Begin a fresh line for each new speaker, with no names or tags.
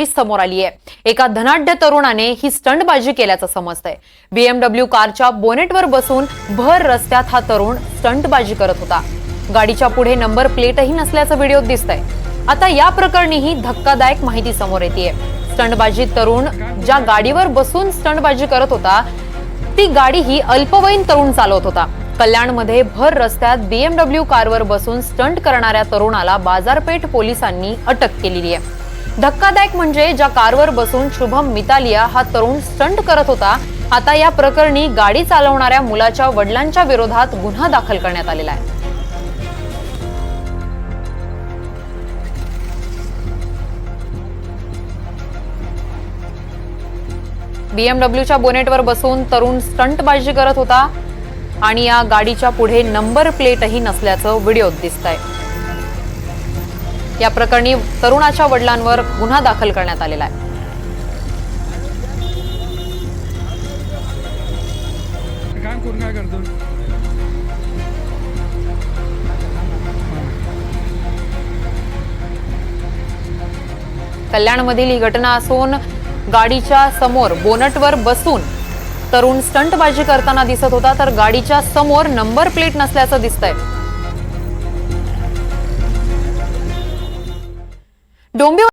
समोर आली आहे। एका धनाढ्य तरुणाने ही स्टंटबाजी केल्याचं समजतंय। BMW कारच्या बोनेटवर बसून भर रस्त्यात हा तरुण स्टंटबाजी करत होता। गाडीच्या पुढे नंबर प्लेटही नसल्याचं व्हिडिओत दिसतंय। आता या प्रकरणीही धक्कादायक माहिती समोर येतेय। स्टंटबाजी तरुण ज्या गाडीवर बसून स्टंटबाजी करत होता ती गाडी ही अल्पवयीन तरुण चालवत होता। कल्याणमध्ये भर रस्त्यात BMW कारवर बसून स्टंट करणाऱ्या तरुणाला बाजारपेठ पोलिसांनी अटक केलेली आहे। धक्कादायक म्हणजे ज्या कारवर बसून शुभम मितालिया हा तरुण स्टंट करत होता, आता या प्रकरणी गाडी चालवणाऱ्या मुलाच्या वडिलांच्या विरोधात गुन्हा दाखल करण्यात आलेला आहे। BMWच्या बोनेटवर बसून तरुण स्टंटबाजी करत होता आणि या गाडीच्या पुढे नंबर प्लेटही नसल्याचं व्हिडिओत दिसतंय। या प्रकरणी तरुणाच्या वडिलांवर गुन्हा दाखल करण्यात आलेला आहे। कल्याणमधील ही घटना असून गाडीच्या समोर बोनटवर बसून तरुण स्टंटबाजी करताना दिसत होता, तर गाडीच्या समोर नंबर प्लेट नसल्याचं दिसतंय। डोंबिवली